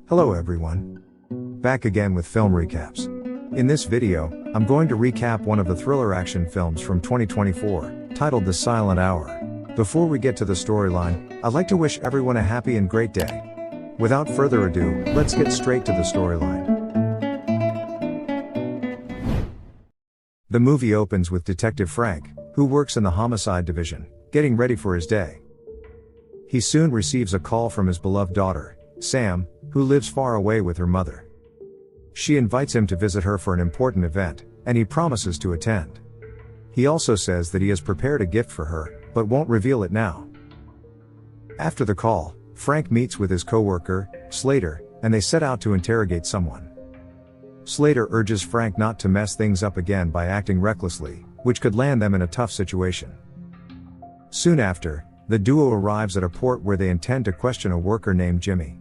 Hello everyone. Back again with film recaps. In this video, I'm going to recap one of the thriller action films from 2024, titled The Silent Hour. Before we get to the storyline, I'd like to wish everyone a happy and great day. Without further ado, let's get straight to the storyline. The movie opens with Detective Frank, who works in the homicide division, getting ready for his day. He soon receives a call from his beloved daughter, Sam, who lives far away with her mother. She invites him to visit her for an important event, and he promises to attend. He also says that he has prepared a gift for her, but won't reveal it now. After the call, Frank meets with his co-worker, Slater, and they set out to interrogate someone. Slater urges Frank not to mess things up again by acting recklessly, which could land them in a tough situation. Soon after, the duo arrives at a port where they intend to question a worker named Jimmy.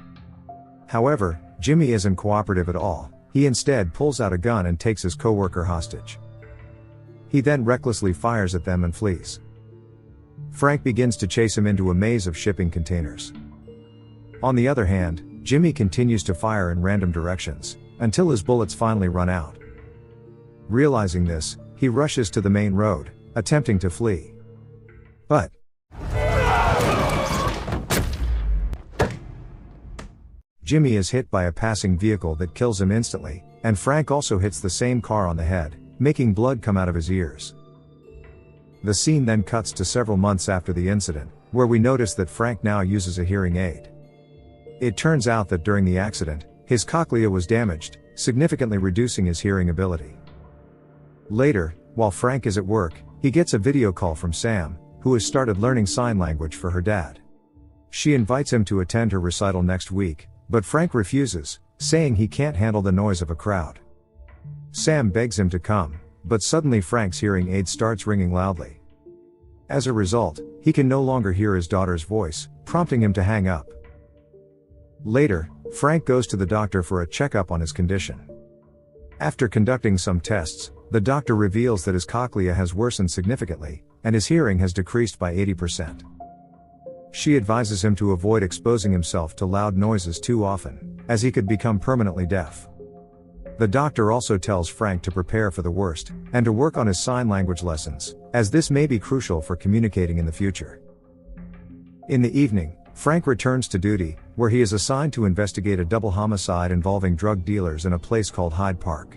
However, Jimmy isn't cooperative at all. He instead pulls out a gun and takes his co-worker hostage. He then recklessly fires at them and flees. Frank begins to chase him into a maze of shipping containers. On the other hand, Jimmy continues to fire in random directions, until his bullets finally run out. Realizing this, he rushes to the main road, attempting to flee. But Jimmy is hit by a passing vehicle that kills him instantly, and Frank also hits the same car on the head, making blood come out of his ears. The scene then cuts to several months after the incident, where we notice that Frank now uses a hearing aid. It turns out that during the accident, his cochlea was damaged, significantly reducing his hearing ability. Later, while Frank is at work, he gets a video call from Sam, who has started learning sign language for her dad. She invites him to attend her recital next week, but Frank refuses, saying he can't handle the noise of a crowd. Sam begs him to come, but suddenly Frank's hearing aid starts ringing loudly. As a result, he can no longer hear his daughter's voice, prompting him to hang up. Later, Frank goes to the doctor for a checkup on his condition. After conducting some tests, the doctor reveals that his cochlea has worsened significantly, and his hearing has decreased by 80%. She advises him to avoid exposing himself to loud noises too often, as he could become permanently deaf. The doctor also tells Frank to prepare for the worst, and to work on his sign language lessons, as this may be crucial for communicating in the future. In the evening, Frank returns to duty, where he is assigned to investigate a double homicide involving drug dealers in a place called Hyde Park.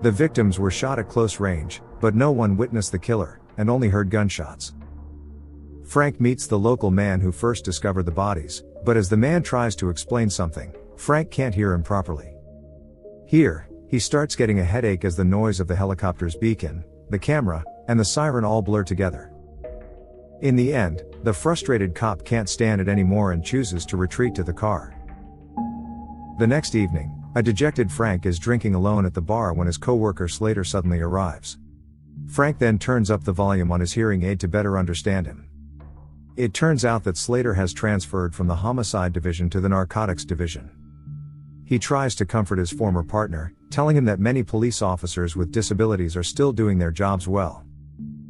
The victims were shot at close range, but no one witnessed the killer, and only heard gunshots. Frank meets the local man who first discovered the bodies, but as the man tries to explain something, Frank can't hear him properly. Here, he starts getting a headache as the noise of the helicopter's beacon, the camera, and the siren all blur together. In the end, the frustrated cop can't stand it anymore and chooses to retreat to the car. The next evening, a dejected Frank is drinking alone at the bar when his co-worker Slater suddenly arrives. Frank then turns up the volume on his hearing aid to better understand him. It turns out that Slater has transferred from the homicide division to the narcotics division. He tries to comfort his former partner, telling him that many police officers with disabilities are still doing their jobs well.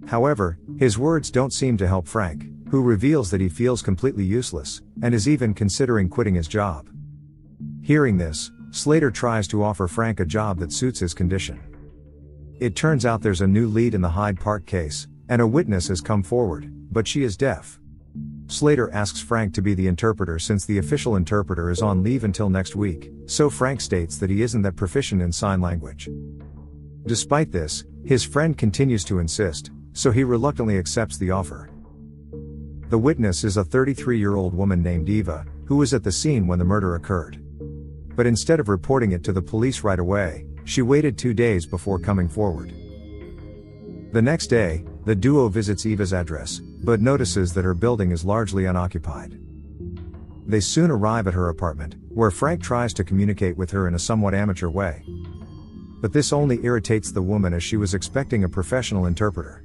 However, his words don't seem to help Frank, who reveals that he feels completely useless, and is even considering quitting his job. Hearing this, Slater tries to offer Frank a job that suits his condition. It turns out there's a new lead in the Hyde Park case, and a witness has come forward, but she is deaf. Slater asks Frank to be the interpreter since the official interpreter is on leave until next week, so Frank states that he isn't that proficient in sign language. Despite this, his friend continues to insist, so he reluctantly accepts the offer. The witness is a 33-year-old woman named Eva, who was at the scene when the murder occurred. But instead of reporting it to the police right away, she waited 2 days before coming forward. The next day, the duo visits Eva's address, but notices that her building is largely unoccupied. They soon arrive at her apartment, where Frank tries to communicate with her in a somewhat amateur way. But this only irritates the woman as she was expecting a professional interpreter.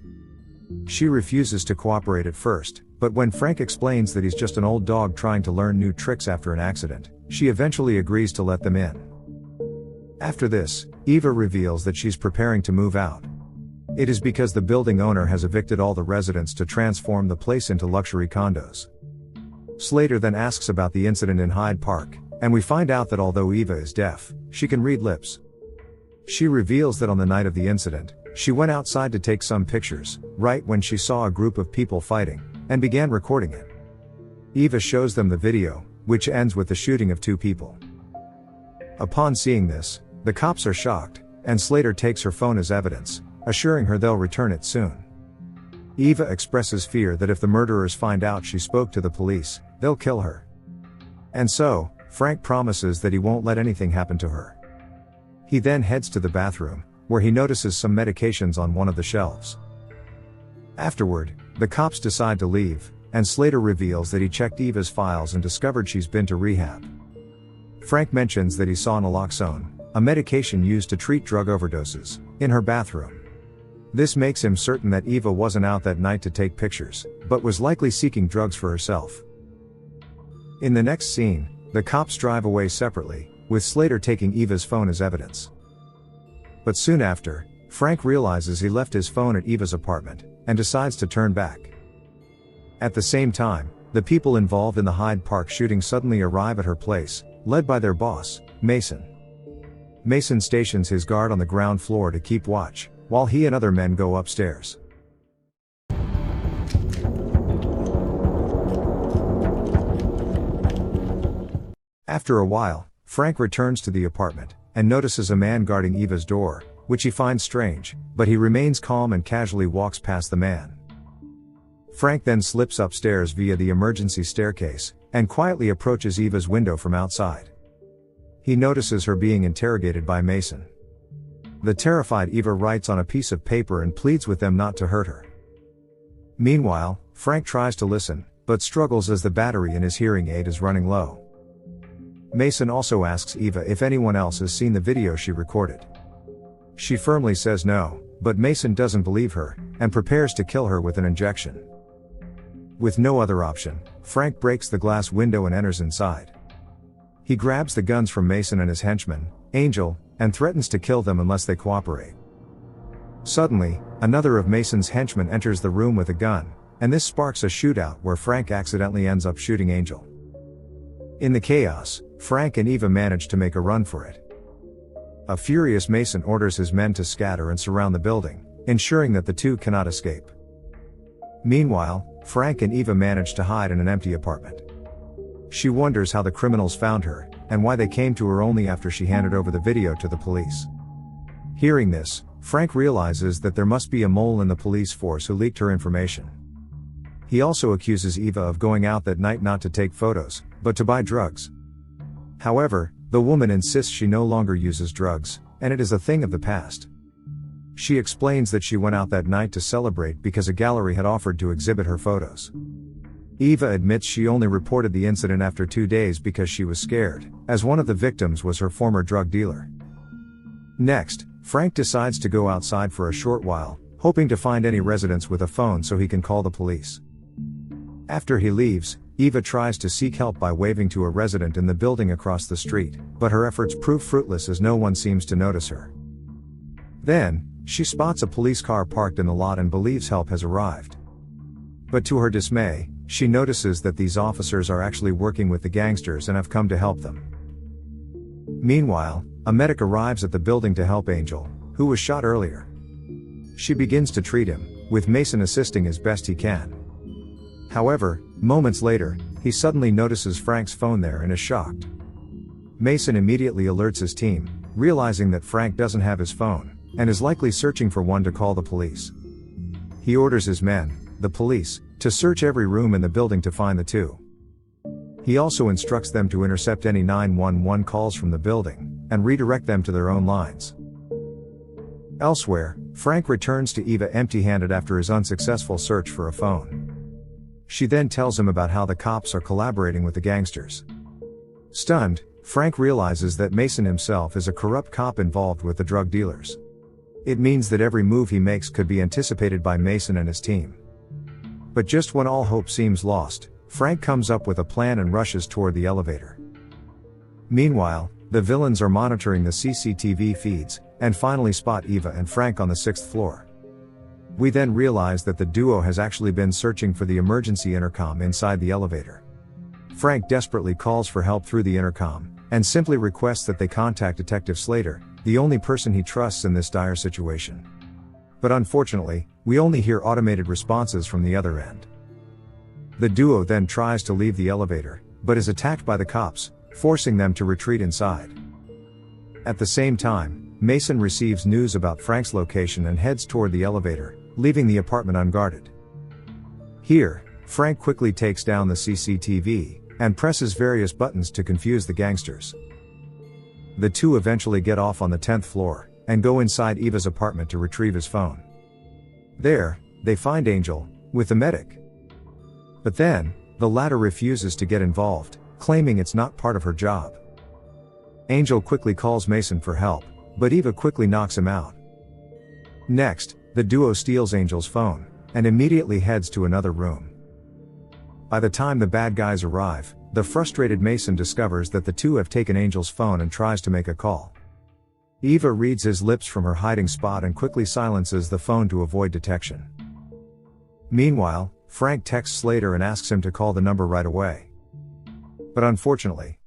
She refuses to cooperate at first, but when Frank explains that he's just an old dog trying to learn new tricks after an accident, she eventually agrees to let them in. After this, Eva reveals that she's preparing to move out. It is because the building owner has evicted all the residents to transform the place into luxury condos. Slater then asks about the incident in Hyde Park, And we find out that although Eva is deaf, she can read lips. She reveals that on the night of the incident, she went outside to take some pictures, right when she saw a group of people fighting, and began recording it. Eva shows them the video, which ends with the shooting of 2 people. Upon seeing this, the cops are shocked, and Slater takes her phone as evidence, assuring her they'll return it soon. Eva expresses fear that if the murderers find out she spoke to the police, they'll kill her. And so, Frank promises that he won't let anything happen to her. He then heads to the bathroom, where he notices some medications on one of the shelves. Afterward, the cops decide to leave, and Slater reveals that he checked Eva's files and discovered she's been to rehab. Frank mentions that he saw naloxone, a medication used to treat drug overdoses, in her bathroom. This makes him certain that Eva wasn't out that night to take pictures, but was likely seeking drugs for herself. In the next scene, the cops drive away separately, with Slater taking Eva's phone as evidence. But soon after, Frank realizes he left his phone at Eva's apartment, and decides to turn back. At the same time, the people involved in the Hyde Park shooting suddenly arrive at her place, led by their boss, Mason. Mason stations his guard on the ground floor to keep watch, while he and other men go upstairs. After a while, Frank returns to the apartment, and notices a man guarding Eva's door, which he finds strange, but he remains calm and casually walks past the man. Frank then slips upstairs via the emergency staircase, and quietly approaches Eva's window from outside. He notices her being interrogated by Mason. The terrified Eva writes on a piece of paper and pleads with them not to hurt her. Meanwhile, Frank tries to listen, but struggles as the battery in his hearing aid is running low. Mason also asks Eva if anyone else has seen the video she recorded. She firmly says no, but Mason doesn't believe her, and prepares to kill her with an injection. With no other option, Frank breaks the glass window and enters inside. He grabs the guns from Mason and his henchman, Angel, and threatens to kill them unless they cooperate. Suddenly, another of Mason's henchmen enters the room with a gun, and this sparks a shootout where Frank accidentally ends up shooting Angel. In the chaos, Frank and Eva manage to make a run for it. A furious Mason orders his men to scatter and surround the building, ensuring that the two cannot escape. Meanwhile, Frank and Eva manage to hide in an empty apartment. She wonders how the criminals found her, and why they came to her only after she handed over the video to the police. Hearing this, Frank realizes that there must be a mole in the police force who leaked her information. He also accuses Eva of going out that night not to take photos, but to buy drugs. However, the woman insists she no longer uses drugs, and it is a thing of the past. She explains that she went out that night to celebrate because a gallery had offered to exhibit her photos. Eva admits she only reported the incident after 2 days because she was scared, as one of the victims was her former drug dealer. Next, Frank decides to go outside for a short while, hoping to find any residents with a phone so he can call the police. After he leaves, Eva tries to seek help by waving to a resident in the building across the street, but her efforts prove fruitless as no one seems to notice her. Then, she spots a police car parked in the lot and believes help has arrived. But to her dismay, she notices that these officers are actually working with the gangsters and have come to help them. Meanwhile, a medic arrives at the building to help Angel, who was shot earlier. She begins to treat him, with Mason assisting as best he can. However, moments later, he suddenly notices Frank's phone there and is shocked. Mason immediately alerts his team, realizing that Frank doesn't have his phone, and is likely searching for one to call the police. He orders his men, the police, to search every room in the building to find the two. He also instructs them to intercept any 911 calls from the building, and redirect them to their own lines. Elsewhere, Frank returns to Eva empty-handed after his unsuccessful search for a phone. She then tells him about how the cops are collaborating with the gangsters. Stunned, Frank realizes that Mason himself is a corrupt cop involved with the drug dealers. It means that every move he makes could be anticipated by Mason and his team. But just when all hope seems lost, Frank comes up with a plan and rushes toward the elevator. Meanwhile, the villains are monitoring the CCTV feeds, and finally spot Eva and Frank on the 6th floor. We then realize that the duo has actually been searching for the emergency intercom inside the elevator. Frank desperately calls for help through the intercom, and simply requests that they contact Detective Slater, the only person he trusts in this dire situation. But unfortunately, we only hear automated responses from the other end. The duo then tries to leave the elevator, but is attacked by the cops, forcing them to retreat inside. At the same time, Mason receives news about Frank's location and heads toward the elevator, leaving the apartment unguarded. Here, Frank quickly takes down the CCTV, and presses various buttons to confuse the gangsters. The two eventually get off on the 10th floor, and go inside Eva's apartment to retrieve his phone. There, they find Angel, with the medic. But then, the latter refuses to get involved, claiming it's not part of her job. Angel quickly calls Mason for help, but Eva quickly knocks him out. Next, the duo steals Angel's phone, and immediately heads to another room. By the time the bad guys arrive, the frustrated Mason discovers that the two have taken Angel's phone and tries to make a call. Eva reads his lips from her hiding spot and quickly silences the phone to avoid detection. Meanwhile, Frank texts Slater and asks him to call the number right away. But unfortunately,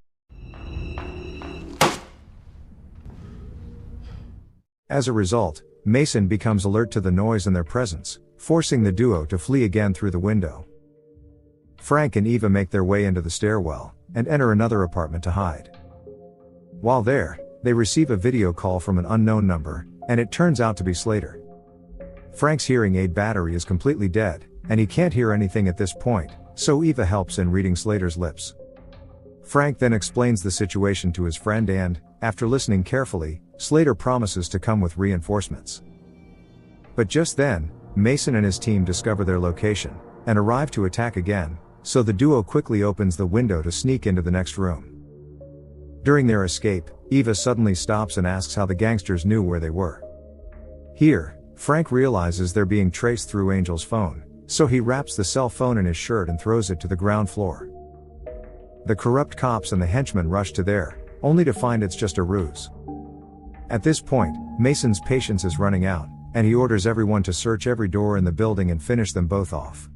as a result, Mason becomes alert to the noise and their presence, forcing the duo to flee again through the window. Frank and Eva make their way into the stairwell, and enter another apartment to hide. While there, they receive a video call from an unknown number, and it turns out to be Slater. Frank's hearing aid battery is completely dead, and he can't hear anything at this point, so Eva helps in reading Slater's lips. Frank then explains the situation to his friend and, after listening carefully, Slater promises to come with reinforcements. But just then, Mason and his team discover their location, and arrive to attack again, so the duo quickly opens the window to sneak into the next room. During their escape, Eva suddenly stops and asks how the gangsters knew where they were. Here, Frank realizes they're being traced through Angel's phone, so he wraps the cell phone in his shirt and throws it to the ground floor. The corrupt cops and the henchmen rush to there, only to find it's just a ruse. At this point, Mason's patience is running out, and he orders everyone to search every door in the building and finish them both off.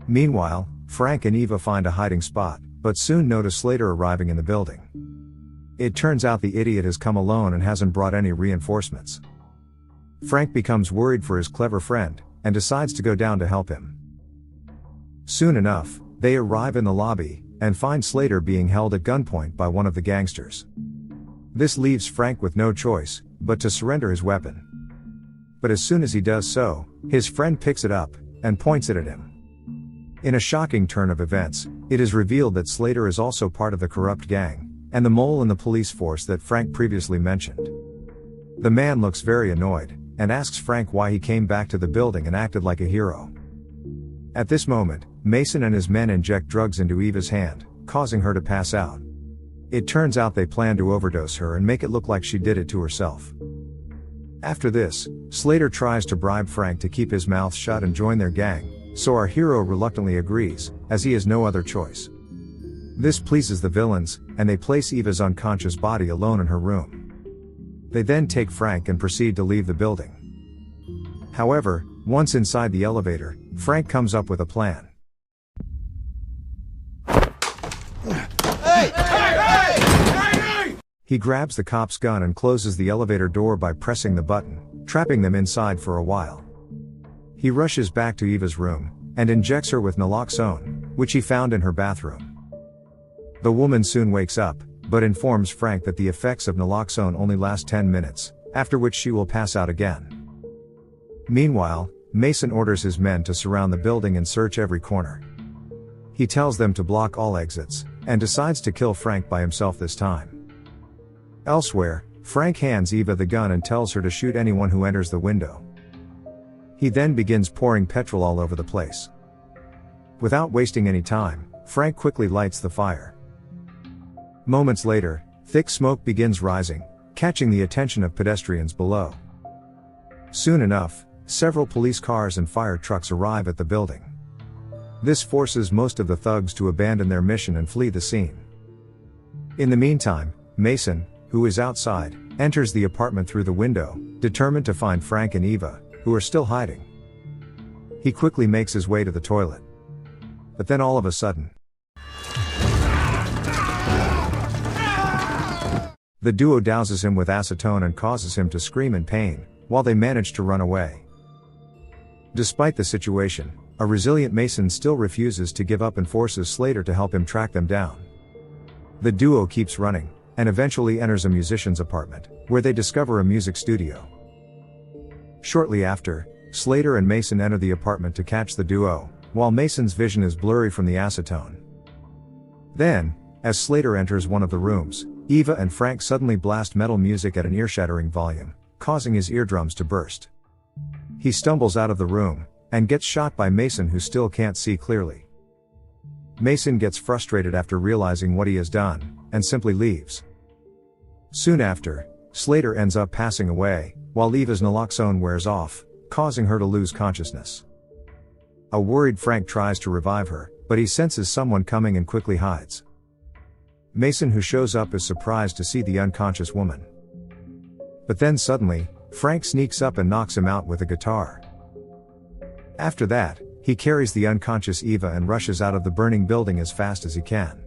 Meanwhile, Frank and Eva find a hiding spot, but soon notice Slater arriving in the building. It turns out the idiot has come alone and hasn't brought any reinforcements. Frank becomes worried for his clever friend, and decides to go down to help him. Soon enough, they arrive in the lobby, and find Slater being held at gunpoint by one of the gangsters. This leaves Frank with no choice, but to surrender his weapon. But as soon as he does so, his friend picks it up, and points it at him. In a shocking turn of events, it is revealed that Slater is also part of the corrupt gang, and the mole in the police force that Frank previously mentioned. The man looks very annoyed, and asks Frank why he came back to the building and acted like a hero. At this moment, Mason and his men inject drugs into Eva's hand, causing her to pass out. It turns out they plan to overdose her and make it look like she did it to herself. After this, Slater tries to bribe Frank to keep his mouth shut and join their gang, so our hero reluctantly agrees, as he has no other choice. This pleases the villains, and they place Eva's unconscious body alone in her room. They then take Frank and proceed to leave the building. However, once inside the elevator, Frank comes up with a plan. He grabs the cop's gun and closes the elevator door by pressing the button, trapping them inside for a while. He rushes back to Eva's room, and injects her with naloxone, which he found in her bathroom. The woman soon wakes up, but informs Frank that the effects of naloxone only last 10 minutes, after which she will pass out again. Meanwhile, Mason orders his men to surround the building and search every corner. He tells them to block all exits, and decides to kill Frank by himself this time. Elsewhere, Frank hands Eva the gun and tells her to shoot anyone who enters the window. He then begins pouring petrol all over the place. Without wasting any time, Frank quickly lights the fire. Moments later, thick smoke begins rising, catching the attention of pedestrians below. Soon enough, several police cars and fire trucks arrive at the building. This forces most of the thugs to abandon their mission and flee the scene. In the meantime, Mason, who is outside, enters the apartment through the window, determined to find Frank and Eva, who are still hiding. He quickly makes his way to the toilet. But then all of a sudden, The duo douses him with acetone and causes him to scream in pain, while they manage to run away. Despite the situation, a resilient Mason still refuses to give up and forces Slater to help him track them down. The duo keeps running, and eventually enters a musician's apartment, where they discover a music studio. Shortly after, Slater and Mason enter the apartment to catch the duo, while Mason's vision is blurry from the acetone. Then, as Slater enters one of the rooms, Eva and Frank suddenly blast metal music at an ear-shattering volume, causing his eardrums to burst. He stumbles out of the room, and gets shot by Mason, who still can't see clearly. Mason gets frustrated after realizing what he has done, and simply leaves. Soon after, Slater ends up passing away, while Eva's naloxone wears off, causing her to lose consciousness. A worried Frank tries to revive her, but he senses someone coming and quickly hides. Mason, who shows up, is surprised to see the unconscious woman. But then suddenly, Frank sneaks up and knocks him out with a guitar. After that, he carries the unconscious Eva and rushes out of the burning building as fast as he can.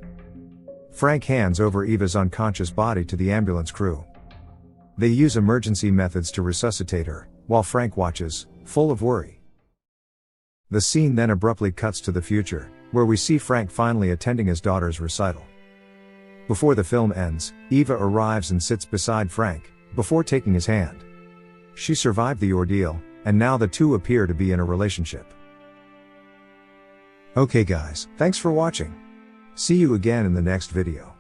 Frank hands over Eva's unconscious body to the ambulance crew. They use emergency methods to resuscitate her, while Frank watches, full of worry. The scene then abruptly cuts to the future, where we see Frank finally attending his daughter's recital. Before the film ends, Eva arrives and sits beside Frank, before taking his hand. She survived the ordeal, and now the two appear to be in a relationship. Okay guys, thanks for watching. See you again in the next video.